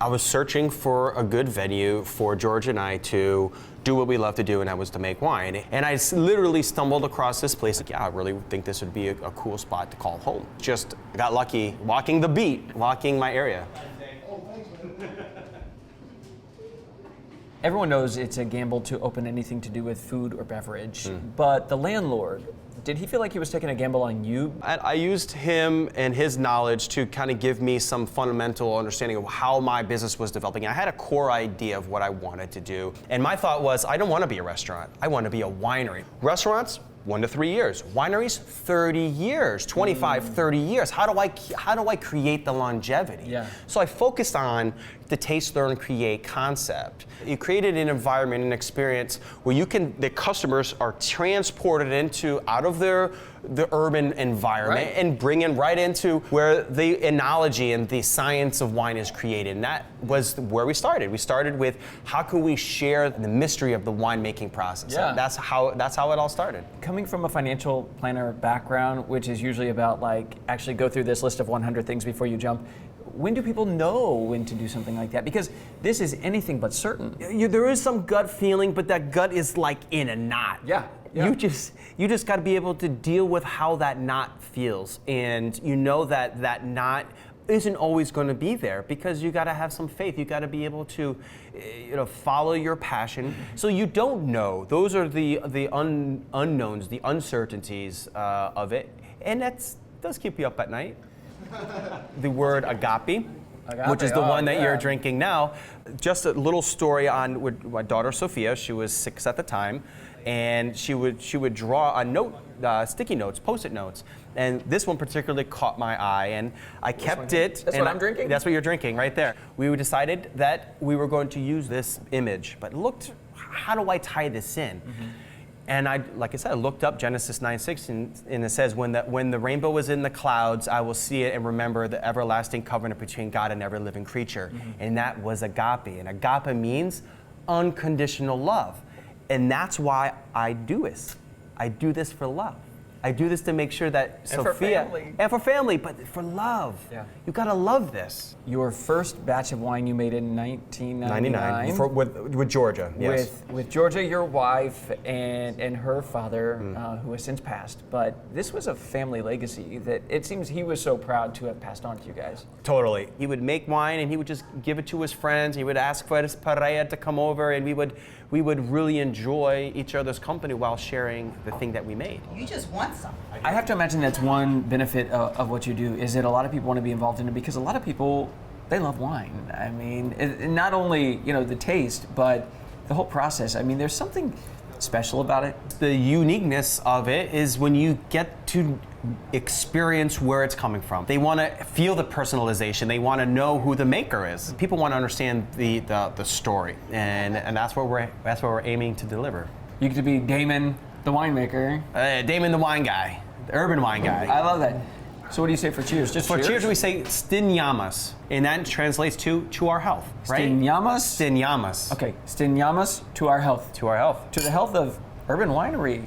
I was searching for a good venue for George and I to do what we love to do, and that was to make wine. And I literally stumbled across this place. Like, yeah, I really think this would be a cool spot to call home. Just got lucky walking the beat, walking my area. Everyone knows it's a gamble to open anything to do with food or beverage, but the landlord, did he feel like he was taking a gamble on you? I used him and his knowledge to kind of give me some fundamental understanding of how my business was developing. I had a core idea of what I wanted to do. And my thought was, I don't want to be a restaurant. I want to be a winery. Restaurants, 1 to 3 years. Wineries, 30 years, 25, 30 years. How do I create the longevity? Yeah. So I focused on the taste, learn, create concept. You created an environment, an experience where the customers are transported out of the urban environment and bring in right into where the enology and the science of wine is created. And that was where we started. We started with how can we share the mystery of the winemaking process. Yeah. And that's how it all started. Coming from a financial planner background, which is usually about like actually go through this list of 100 things before you jump, when do people know when to do something like that? Because this is anything but certain. There is some gut feeling, but that gut is like in a knot. Yeah. You just got to be able to deal with how that knot feels, and you know that knot isn't always going to be there because you got to have some faith. You got to be able to, follow your passion. So you don't know. Those are the unknowns, the uncertainties of it, and does keep you up at night. The word agape, which is the one that you're drinking now. Just a little story on with my daughter Sophia. She was 6 at the time, and she would draw a sticky notes, Post-it notes, and this one particularly caught my eye, and I kept it. That's what I'm drinking? That's what you're drinking right there. We decided that we were going to use this image, but how do I tie this in? And like I said, I looked up Genesis 9:6, and it says, when the rainbow was in the clouds, I will see it and remember the everlasting covenant between God and every living creature. And that was agape. And agape means unconditional love. And that's why I do this. I do this for love. I do this to make sure that Sophia, and for family, but for love. Yeah. You gotta love this. Your first batch of wine you made in 1999. With Georgia, yes. With Georgia, your wife, and her father, who has since passed. But this was a family legacy that it seems he was so proud to have passed on to you guys. Totally. He would make wine and he would just give it to his friends. He would ask for his pareja to come over, and we would really enjoy each other's company while sharing the thing that we made. You just want some. I have to imagine that's one benefit of what you do, is that a lot of people want to be involved in it because a lot of people, they love wine. I mean, not only the taste, but the whole process. I mean, there's something special about it. The uniqueness of it is when you get to experience where it's coming from. They want to feel the personalization. They want to know who the maker is. People want to understand the story, and that's what we're aiming to deliver. You get to be Damon, the winemaker. Damon, the wine guy, the urban wine guy. I love that. So what do you say for cheers? Just for cheers, we say stinyamas, and that translates to our health, right? Stinyamas? Stinyamas. Okay, stinyamas to our health. To our health. To the health of Urban Winery.